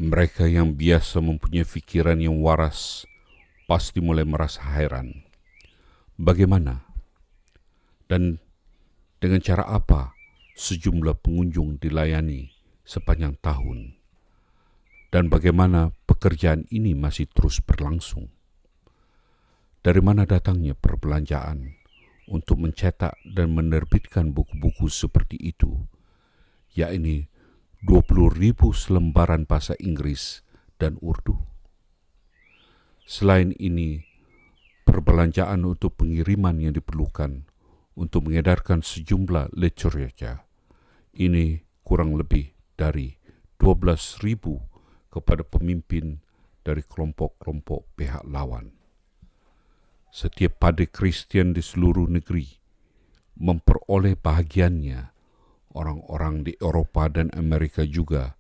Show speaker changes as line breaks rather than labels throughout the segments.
Mereka yang biasa mempunyai pikiran yang waras pasti mulai merasa heran. Bagaimana dan dengan cara apa sejumlah pengunjung dilayani sepanjang tahun? Dan bagaimana pekerjaan ini masih terus berlangsung? Dari mana datangnya perbelanjaan untuk mencetak dan menerbitkan buku-buku seperti itu, yakni 20.000 selembaran bahasa Inggris dan Urdu? Selain ini, perbelanjaan untuk pengiriman yang diperlukan untuk mengedarkan sejumlah literatur ini kurang lebih dari 12.000 kepada pemimpin dari kelompok-kelompok pihak lawan. Setiap padri Kristen di seluruh negeri memperoleh bahagiannya. Orang-orang di Eropa dan Amerika juga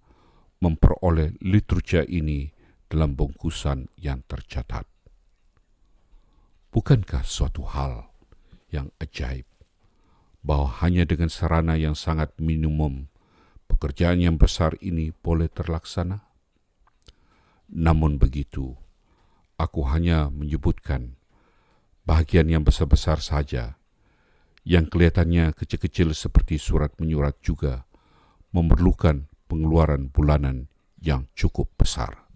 memperoleh literatur ini dalam bungkusan yang tercatat. Bukankah suatu hal yang ajaib bahwa hanya dengan sarana yang sangat minimum pekerjaan yang besar ini boleh terlaksana? Namun begitu, aku hanya menyebutkan bahagian yang besar-besar saja. Yang kelihatannya kecil-kecil seperti surat menyurat juga memerlukan pengeluaran bulanan yang cukup besar.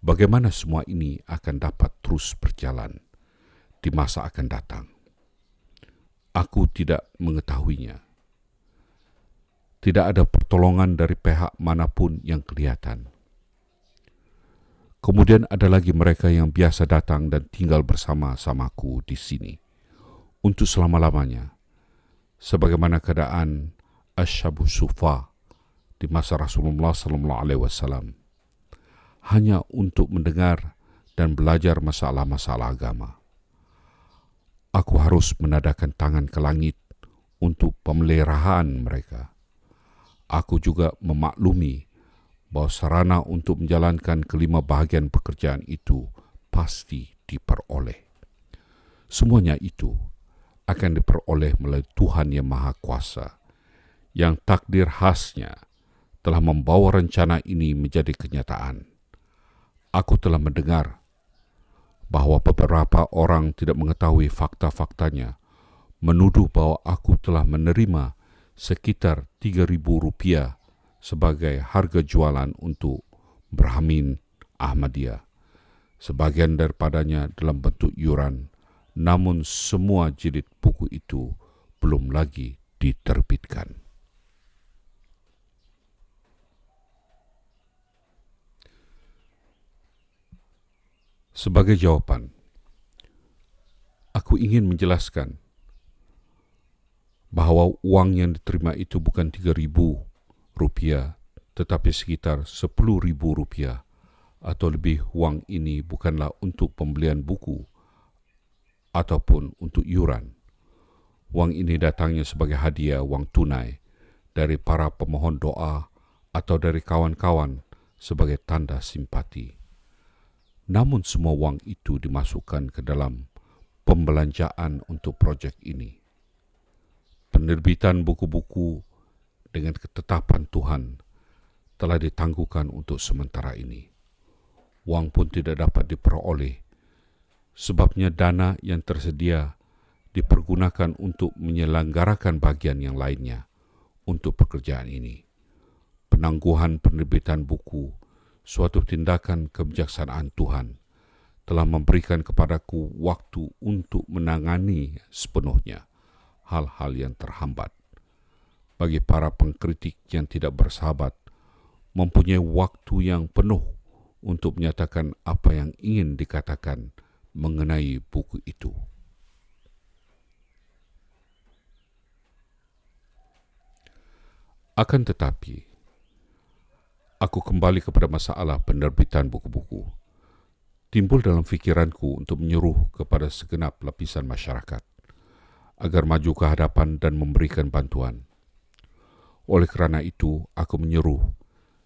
Bagaimana semua ini akan dapat terus berjalan di masa akan datang? Aku tidak mengetahuinya. Tidak ada pertolongan dari pihak manapun yang kelihatan. Kemudian ada lagi mereka yang biasa datang dan tinggal bersama-samaku di sini untuk selama-lamanya, sebagaimana keadaan Ashabu Sufa di masa Rasulullah SAW, hanya untuk mendengar dan belajar masalah-masalah agama. Aku harus menadahkan tangan ke langit untuk pemeliharaan mereka. Aku juga memaklumi bahwa sarana untuk menjalankan kelima bahagian pekerjaan itu pasti diperoleh. Semuanya itu akan diperoleh melalui Tuhan yang Maha Kuasa, yang takdir khasnya telah membawa rencana ini menjadi kenyataan. Aku telah mendengar bahwa beberapa orang tidak mengetahui fakta-faktanya, menuduh bahwa aku telah menerima sekitar Rp3.000 sebagai harga jualan untuk Brahmin Ahmadiyah. Sebagian daripadanya dalam bentuk yuran, namun semua jilid buku itu belum lagi diterbitkan. Sebagai jawaban, aku ingin menjelaskan bahwa uang yang diterima itu bukan Rp3.000, tetapi sekitar Rp10.000 atau lebih. Uang ini bukanlah untuk pembelian buku ataupun untuk yuran. Uang ini datangnya sebagai hadiah uang tunai dari para pemohon doa atau dari kawan-kawan sebagai tanda simpati. Namun semua uang itu dimasukkan ke dalam pembelanjaan untuk proyek ini. Penerbitan buku-buku dengan ketetapan Tuhan telah ditangguhkan untuk sementara ini. Uang pun tidak dapat diperoleh, sebabnya dana yang tersedia dipergunakan untuk menyelenggarakan bagian yang lainnya untuk pekerjaan ini. Penangguhan penerbitan buku, suatu tindakan kebijaksanaan Tuhan, telah memberikan kepadaku waktu untuk menangani sepenuhnya hal-hal yang terhambat. Bagi para pengkritik yang tidak bersahabat, mempunyai waktu yang penuh untuk menyatakan apa yang ingin dikatakan mengenai buku itu. Akan tetapi, aku kembali kepada masalah penerbitan buku-buku. Timbul dalam fikiranku untuk menyuruh kepada segenap lapisan masyarakat agar maju ke hadapan dan memberikan bantuan. Oleh kerana itu, aku menyuruh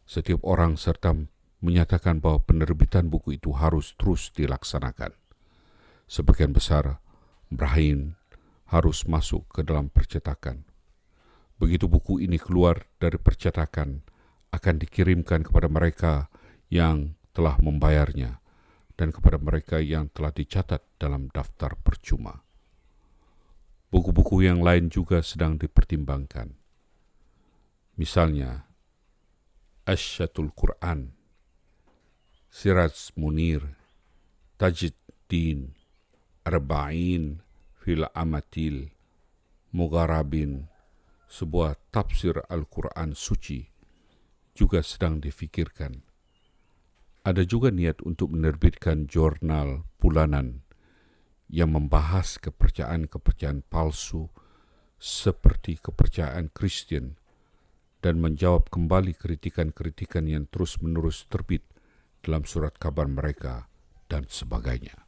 setiap orang serta menyatakan bahwa penerbitan buku itu harus terus dilaksanakan. Sebagian besar Brahmin harus masuk ke dalam percetakan. Begitu buku ini keluar dari percetakan, akan dikirimkan kepada mereka yang telah membayarnya dan kepada mereka yang telah dicatat dalam daftar percuma. Buku-buku yang lain juga sedang dipertimbangkan. Misalnya, Asyatul Quran, Siraj Munir, Tajuddin, Arba'in fil Amatil, Mugharabin, sebuah tafsir Al-Quran suci, juga sedang difikirkan. Ada juga niat untuk menerbitkan jurnal bulanan yang membahas kepercayaan-kepercayaan palsu seperti kepercayaan Kristen dan menjawab kembali kritikan-kritikan yang terus-menerus terbit dalam surat kabar mereka dan sebagainya.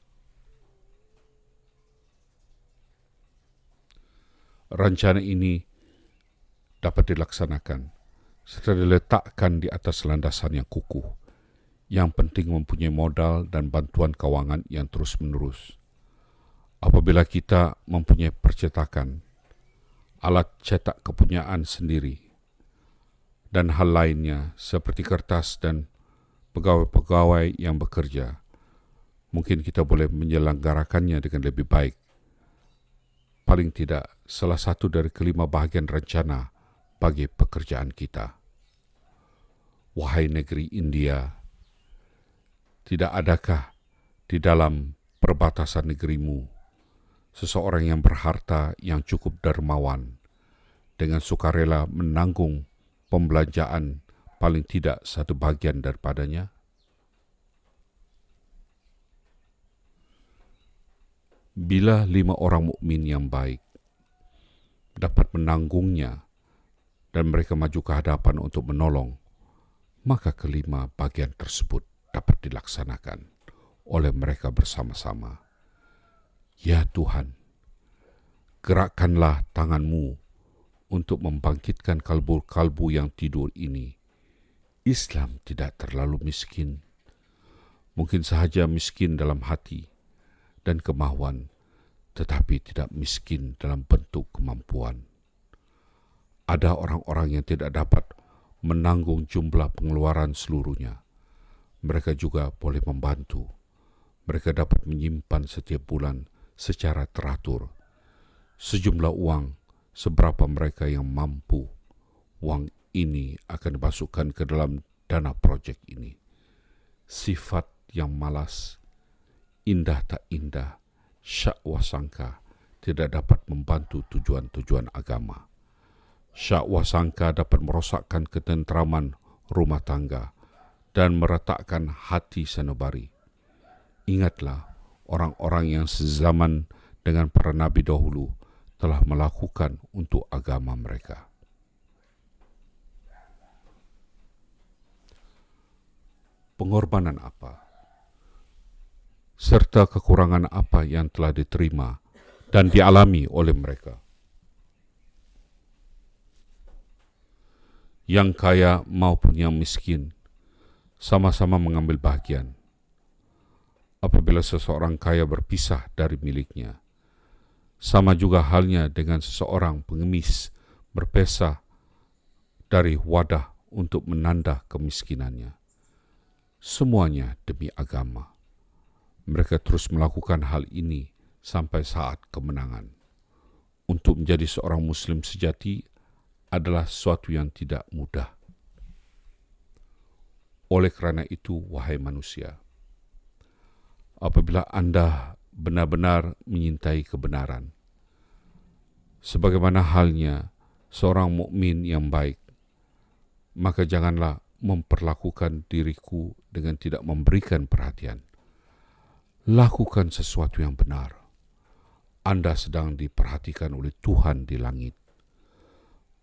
Rencana ini dapat dilaksanakan serta diletakkan di atas landasan yang kukuh. Yang penting mempunyai modal dan bantuan keuangan yang terus-menerus. Apabila kita mempunyai percetakan, alat cetak kepunyaan sendiri, dan hal lainnya seperti kertas dan pegawai-pegawai yang bekerja, mungkin kita boleh menyelenggarakannya dengan lebih baik. Paling tidak, salah satu dari kelima bahagian rencana bagi pekerjaan kita. Wahai negeri India, tidak adakah di dalam perbatasan negerimu seseorang yang berharta yang cukup dermawan dengan sukarela menanggung pembelanjaan paling tidak satu bagian daripadanya? Bila 5 orang mukmin yang baik dapat menanggungnya dan mereka maju ke hadapan untuk menolong, maka kelima bagian tersebut dapat dilaksanakan oleh mereka bersama-sama. Ya Tuhan, gerakkanlah tangan-Mu untuk membangkitkan kalbu-kalbu yang tidur ini. Islam tidak terlalu miskin. Mungkin sahaja miskin dalam hati dan kemahuan, tetapi tidak miskin dalam bentuk kemampuan. Ada orang-orang yang tidak dapat menanggung jumlah pengeluaran seluruhnya. Mereka juga boleh membantu. Mereka dapat menyimpan setiap bulan secara teratur sejumlah uang seberapa mereka yang mampu. Uang ini akan dimasukkan ke dalam dana projek ini. Sifat yang malas, indah tak indah, syak wasangka tidak dapat membantu tujuan-tujuan agama. Syak wasangka dapat merosakkan ketentraman rumah tangga dan meretakkan hati sanubari. Ingatlah orang-orang yang sezaman dengan para nabi dahulu telah melakukan untuk agama mereka. Pengorbanan apa serta kekurangan apa yang telah diterima dan dialami oleh mereka? Yang kaya maupun yang miskin sama-sama mengambil bahagian. Apabila seseorang kaya berpisah dari miliknya, sama juga halnya dengan seseorang pengemis berpisah dari wadah untuk menanda kemiskinannya. Semuanya demi agama. Mereka terus melakukan hal ini sampai saat kemenangan. Untuk menjadi seorang Muslim sejati adalah sesuatu yang tidak mudah. Oleh kerana itu, wahai manusia, apabila Anda benar-benar menyintai kebenaran, sebagaimana halnya seorang mukmin yang baik, maka janganlah memperlakukan diriku dengan tidak memberikan perhatian. Lakukan sesuatu yang benar. Anda sedang diperhatikan oleh Tuhan di langit.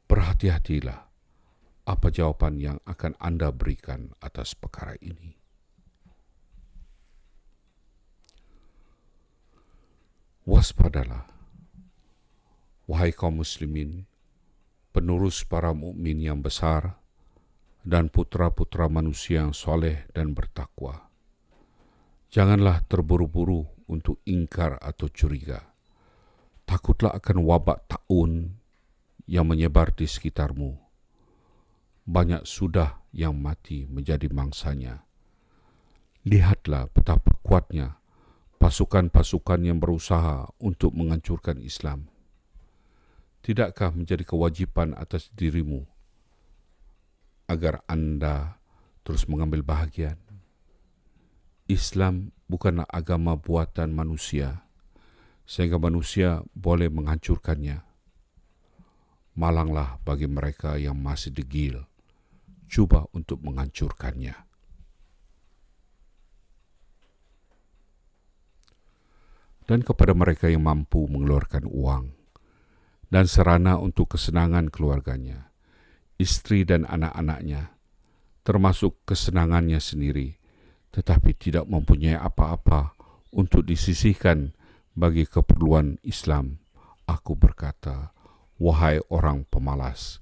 Berhati-hatilah apa jawaban yang akan Anda berikan atas perkara ini. Waspadalah, wahai kaum muslimin, penerus para mukmin yang besar dan putra-putra manusia yang soleh dan bertakwa. Janganlah terburu-buru untuk ingkar atau curiga. Takutlah akan wabak taun yang menyebar di sekitarmu. Banyak sudah yang mati menjadi mangsanya. Lihatlah betapa kuatnya pasukan-pasukan yang berusaha untuk menghancurkan Islam. Tidakkah menjadi kewajiban atas dirimu agar Anda terus mengambil bahagian? Islam bukanlah agama buatan manusia, sehingga manusia boleh menghancurkannya. Malanglah bagi mereka yang masih degil, cuba untuk menghancurkannya. Dan kepada mereka yang mampu mengeluarkan uang dan sarana untuk kesenangan keluarganya, istri dan anak-anaknya, termasuk kesenangannya sendiri, tetapi tidak mempunyai apa-apa untuk disisihkan bagi keperluan Islam, aku berkata, wahai orang pemalas,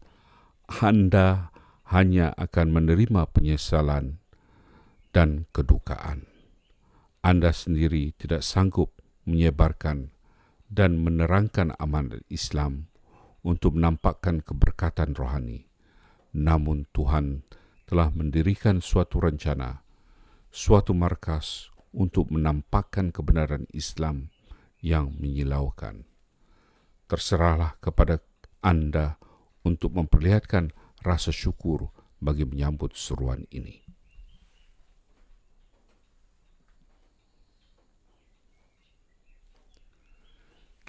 Anda hanya akan menerima penyesalan dan kedukaan. Anda sendiri tidak sanggup menyebarkan dan menerangkan amanat Islam untuk menampakkan keberkatan rohani. Namun Tuhan telah mendirikan suatu rencana, suatu markas untuk menampakkan kebenaran Islam yang menyilaukan. Terserahlah kepada Anda untuk memperlihatkan rasa syukur bagi menyambut seruan ini.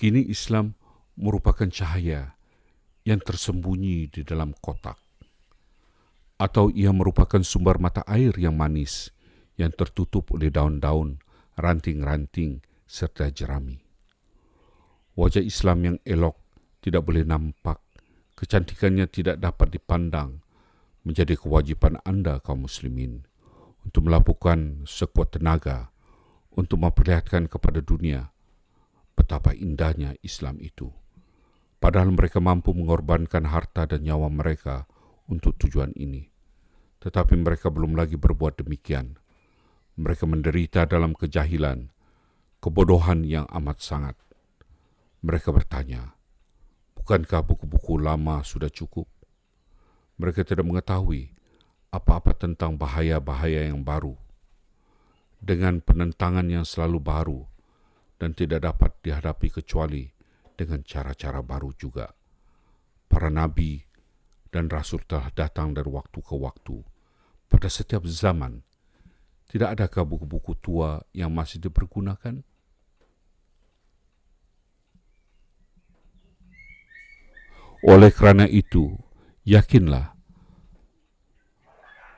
Kini Islam merupakan cahaya yang tersembunyi di dalam kotak, atau ia merupakan sumber mata air yang manis yang tertutup oleh daun-daun, ranting-ranting, serta jerami. Wajah Islam yang elok tidak boleh nampak, kecantikannya tidak dapat dipandang, menjadi kewajiban Anda kaum muslimin untuk melakukan sekuat tenaga untuk memperlihatkan kepada dunia betapa indahnya Islam itu. Padahal mereka mampu mengorbankan harta dan nyawa mereka untuk tujuan ini. Tetapi mereka belum lagi berbuat demikian. Mereka menderita dalam kejahilan, kebodohan yang amat sangat. Mereka bertanya, bukankah buku-buku lama sudah cukup? Mereka tidak mengetahui apa-apa tentang bahaya-bahaya yang baru. Dengan penentangan yang selalu baru dan tidak dapat dihadapi kecuali dengan cara-cara baru juga. Para nabi dan rasul telah datang dari waktu ke waktu. Pada setiap zaman, tidak adakah buku-buku tua yang masih dipergunakan? Oleh kerana itu, yakinlah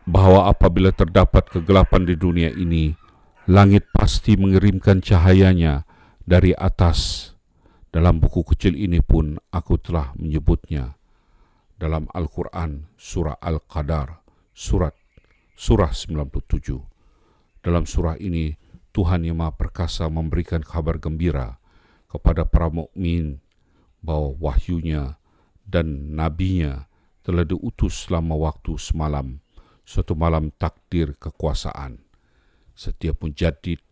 bahwa apabila terdapat kegelapan di dunia ini, langit pasti mengirimkan cahayanya dari atas. Dalam buku kecil ini pun aku telah menyebutnya. Dalam Al-Quran, surah Al-Qadar, surah 97. Dalam surah ini, Tuhan Yang Maha Perkasa memberikan kabar gembira kepada para mukmin bahwa wahyunya dan nabinya telah diutus selama waktu semalam, suatu malam takdir kekuasaan. Setiap mujaddid,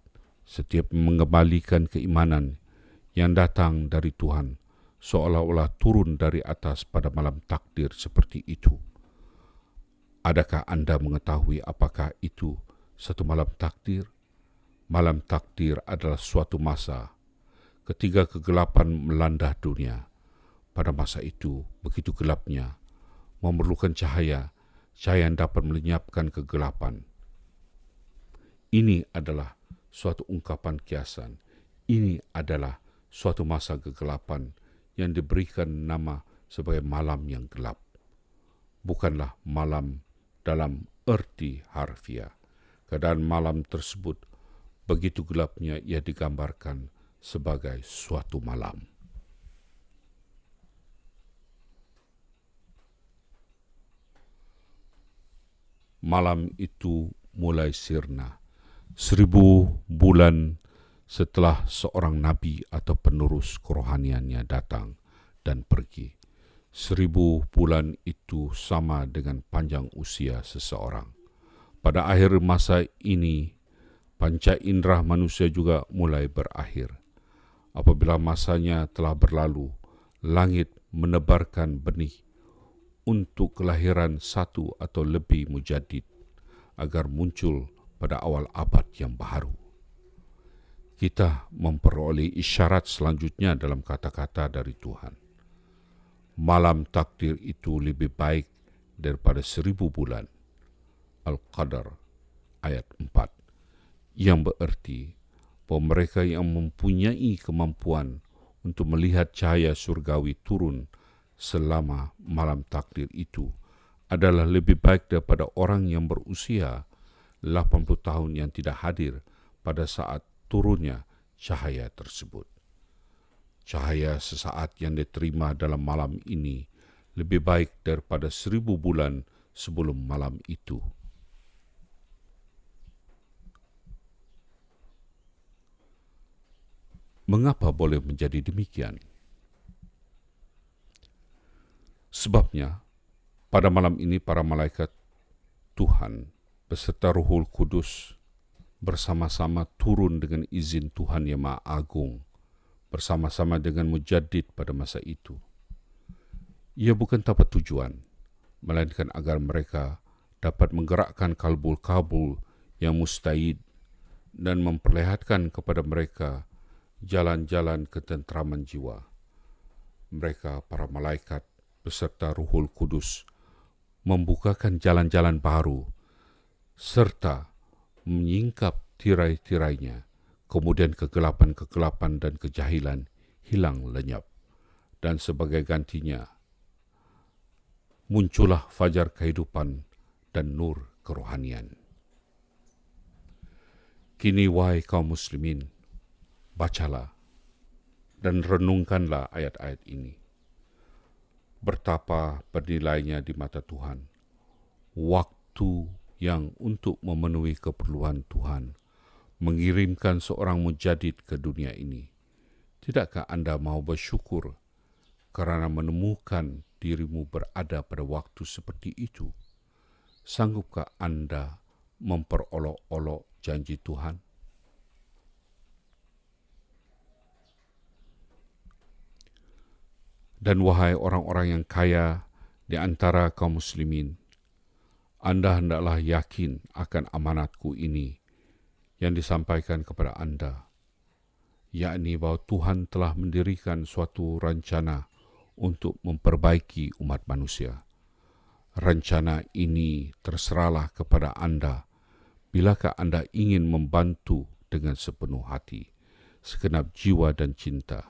setiap mengembalikan keimanan yang datang dari Tuhan, seolah-olah turun dari atas pada malam takdir seperti itu. Adakah Anda mengetahui apakah itu satu malam takdir? Malam takdir adalah suatu masa ketika kegelapan melanda dunia. Pada masa itu, begitu gelapnya, memerlukan cahaya yang dapat melenyapkan kegelapan. Ini adalah suatu ungkapan kiasan. Ini adalah suatu masa kegelapan yang diberikan nama sebagai malam yang gelap. Bukanlah malam dalam erti harfiah. Keadaan malam tersebut begitu gelapnya ia digambarkan sebagai suatu malam. Malam itu mulai sirna 1000 bulan setelah seorang nabi atau penerus kerohaniannya datang dan pergi. 1000 bulan itu sama dengan panjang usia seseorang. Pada akhir masa ini, panca indera manusia juga mulai berakhir. Apabila masanya telah berlalu, langit menebarkan benih untuk kelahiran satu atau lebih mujadid agar muncul pada awal abad yang baru. Kita memperoleh isyarat selanjutnya dalam kata-kata dari Tuhan. Malam takdir itu lebih baik daripada 1000 bulan. Al-Qadar ayat 4. Yang bererti bahwa mereka yang mempunyai kemampuan untuk melihat cahaya surgawi turun selama malam takdir itu adalah lebih baik daripada orang yang berusia 80 tahun yang tidak hadir pada saat turunnya cahaya tersebut. Cahaya sesaat yang diterima dalam malam ini lebih baik daripada 1000 bulan sebelum malam itu. Mengapa boleh menjadi demikian? Sebabnya, pada malam ini para malaikat Tuhan beserta Ruhul Kudus bersama-sama turun dengan izin Tuhan Yang Maha Agung, bersama-sama dengan Mujadid pada masa itu. Ia bukan tanpa tujuan, melainkan agar mereka dapat menggerakkan kalbul-kalbul yang mustaid dan memperlihatkan kepada mereka jalan-jalan ketentraman jiwa. Mereka, para malaikat beserta Ruhul Kudus, membukakan jalan-jalan baru serta menyingkap tirai-tirainya. Kemudian kegelapan-kegelapan dan kejahilan hilang lenyap. Dan sebagai gantinya, muncullah fajar kehidupan dan nur kerohanian. Kini wahai kaum muslimin, bacalah dan renungkanlah ayat-ayat ini. Betapa bernilainya di mata Tuhan waktu yang untuk memenuhi keperluan Tuhan mengirimkan seorang mujadid ke dunia ini. Tidakkah Anda mau bersyukur karena menemukan dirimu berada pada waktu seperti itu? Sanggupkah Anda memperolok-olok janji Tuhan? Dan wahai orang-orang yang kaya di antara kaum muslimin, Anda hendaklah yakin akan amanatku ini yang disampaikan kepada Anda, yakni bahwa Tuhan telah mendirikan suatu rencana untuk memperbaiki umat manusia. Rencana ini terserahlah kepada Anda, bilakah Anda ingin membantu dengan sepenuh hati, segenap jiwa dan cinta.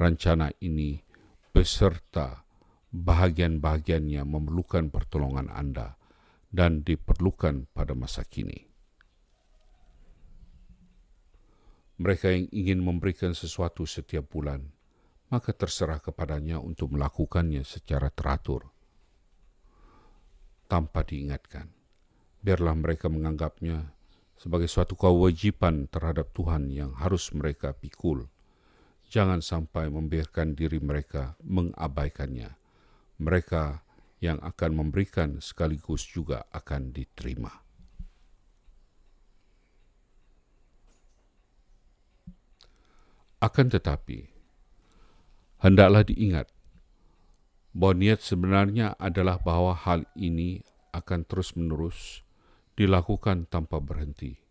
Rencana ini beserta bahagian-bahagiannya memerlukan pertolongan Anda dan diperlukan pada masa kini. Mereka yang ingin memberikan sesuatu setiap bulan, maka terserah kepadanya untuk melakukannya secara teratur, tanpa diingatkan. Biarlah mereka menganggapnya sebagai suatu kewajiban terhadap Tuhan yang harus mereka pikul. Jangan sampai membiarkan diri mereka mengabaikannya. Mereka yang akan memberikan sekaligus juga akan diterima. Akan tetapi, hendaklah diingat bahwa niat sebenarnya adalah bahwa hal ini akan terus-menerus dilakukan tanpa berhenti.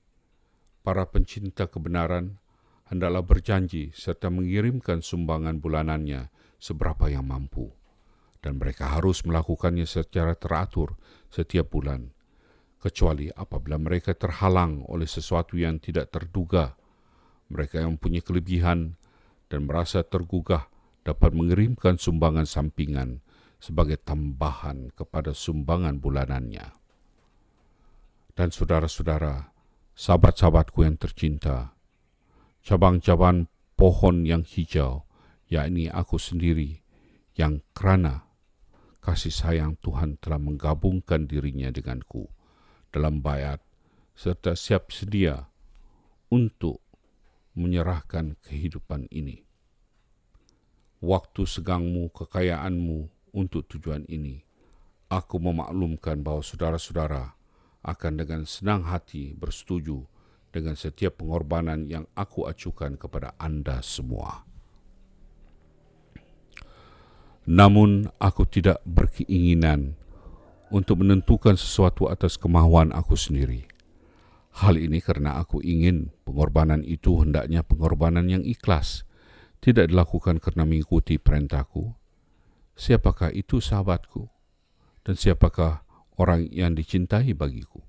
Para pencinta kebenaran hendaklah berjanji serta mengirimkan sumbangan bulanannya seberapa yang mampu, dan mereka harus melakukannya secara teratur setiap bulan, kecuali apabila mereka terhalang oleh sesuatu yang tidak terduga. Mereka yang mempunyai kelebihan dan merasa tergugah dapat mengirimkan sumbangan sampingan sebagai tambahan kepada sumbangan bulanannya. Dan saudara-saudara, sahabat-sahabatku yang tercinta, cabang-cabang pohon yang hijau, yakni aku sendiri, yang kerana kasih sayang Tuhan telah menggabungkan dirinya denganku dalam baiat serta siap sedia untuk menyerahkan kehidupan ini. Waktu segangmu, kekayaanmu untuk tujuan ini, aku memaklumkan bahwa saudara-saudara akan dengan senang hati bersetuju dengan setiap pengorbanan yang aku acukan kepada Anda semua. Namun aku tidak berkeinginan untuk menentukan sesuatu atas kemauan aku sendiri. Hal ini karena aku ingin pengorbanan itu hendaknya pengorbanan yang ikhlas, tidak dilakukan karena mengikuti perintahku. Siapakah itu sahabatku? Dan siapakah orang yang dicintai bagiku?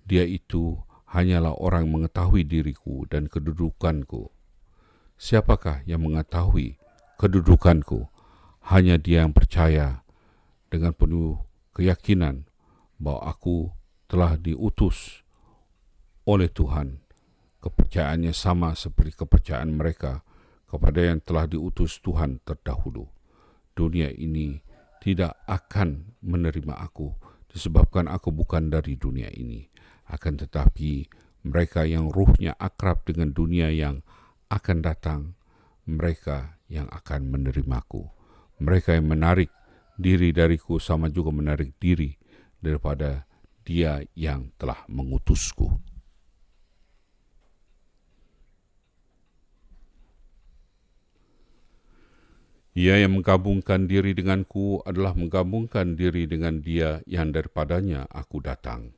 Dia itu hanyalah orang mengetahui diriku dan kedudukanku. Siapakah yang mengetahui kedudukanku? Hanya Dia yang percaya dengan penuh keyakinan bahwa aku telah diutus oleh Tuhan. Kepercayaannya sama seperti kepercayaan mereka kepada yang telah diutus Tuhan terdahulu. Dunia ini tidak akan menerima aku disebabkan aku bukan dari dunia ini. Akan tetapi mereka yang ruhnya akrab dengan dunia yang akan datang, mereka yang akan menerimaku. Mereka yang menarik diri dariku sama juga menarik diri daripada Dia yang telah mengutusku. Ia yang menggabungkan diri denganku adalah menggabungkan diri dengan Dia yang daripadanya aku datang.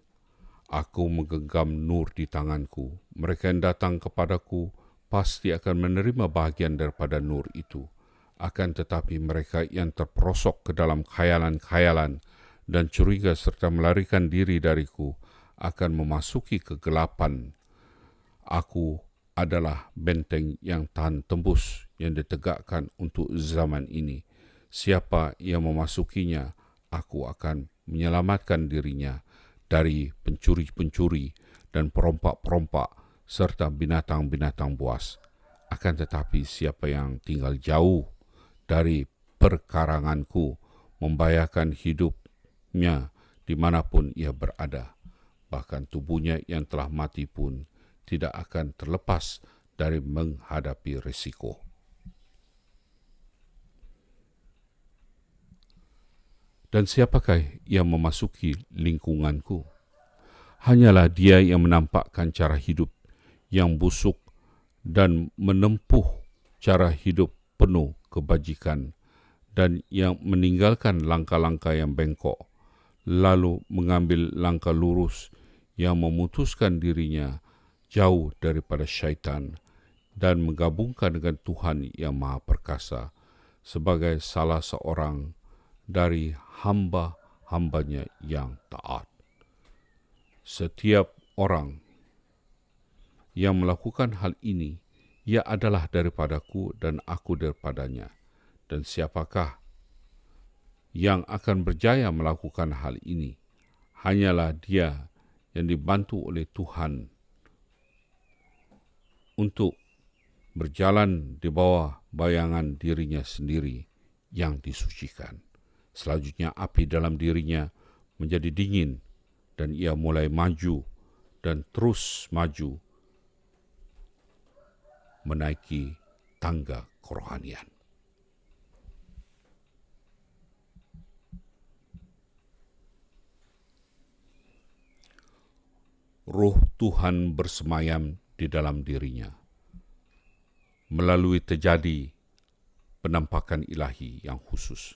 Aku menggenggam nur di tanganku. Mereka yang datang kepadaku pasti akan menerima bahagian daripada nur itu. Akan tetapi mereka yang terperosok ke dalam khayalan-khayalan dan curiga serta melarikan diri dariku akan memasuki kegelapan. Aku adalah benteng yang tahan tembus yang ditegakkan untuk zaman ini. Siapa yang memasukinya, aku akan menyelamatkan dirinya dari pencuri-pencuri dan perompak-perompak serta binatang-binatang buas. Akan tetapi siapa yang tinggal jauh dari perkaranganku membahayakan hidupnya dimanapun ia berada. Bahkan tubuhnya yang telah mati pun tidak akan terlepas dari menghadapi risiko. Dan siapakah yang memasuki lingkunganku? Hanyalah dia yang menampakkan cara hidup yang busuk dan menempuh cara hidup penuh kebajikan dan yang meninggalkan langkah-langkah yang bengkok, lalu mengambil langkah lurus yang memutuskan dirinya jauh daripada syaitan dan menggabungkan dengan Tuhan yang Maha Perkasa sebagai salah seorang dari hamba-hambanya yang taat. Setiap orang yang melakukan hal ini, ia adalah daripadaku dan aku daripadanya. Dan siapakah yang akan berjaya melakukan hal ini? Hanyalah dia yang dibantu oleh Tuhan untuk berjalan di bawah bayangan dirinya sendiri yang disucikan. Selanjutnya api dalam dirinya menjadi dingin dan ia mulai maju dan terus maju menaiki tangga kerohanian. Roh Tuhan bersemayam di dalam dirinya. Melalui terjadi penampakan ilahi yang khusus,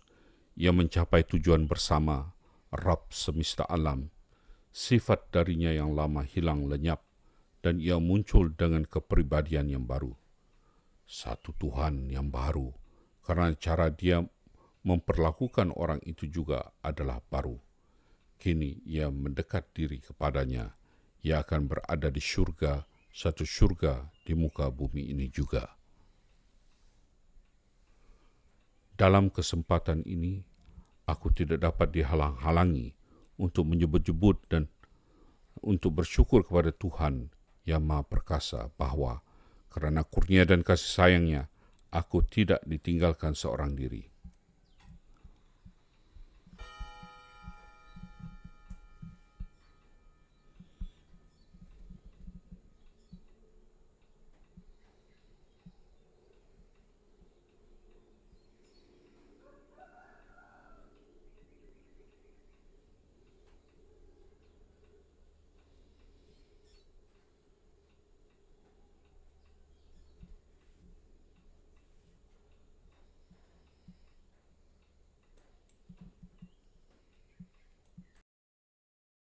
ia mencapai tujuan bersama Rab semesta alam. Sifat darinya yang lama hilang lenyap dan ia muncul dengan kepribadian yang baru. Satu Tuhan yang baru, karena cara dia memperlakukan orang itu juga adalah baru. Kini ia mendekat diri kepadanya, ia akan berada di syurga, satu syurga di muka bumi ini juga. Dalam kesempatan ini, aku tidak dapat dihalang-halangi untuk menyebut-jebut dan untuk bersyukur kepada Tuhan yang Maha Perkasa bahwa karena kurnia dan kasih sayangnya, aku tidak ditinggalkan seorang diri.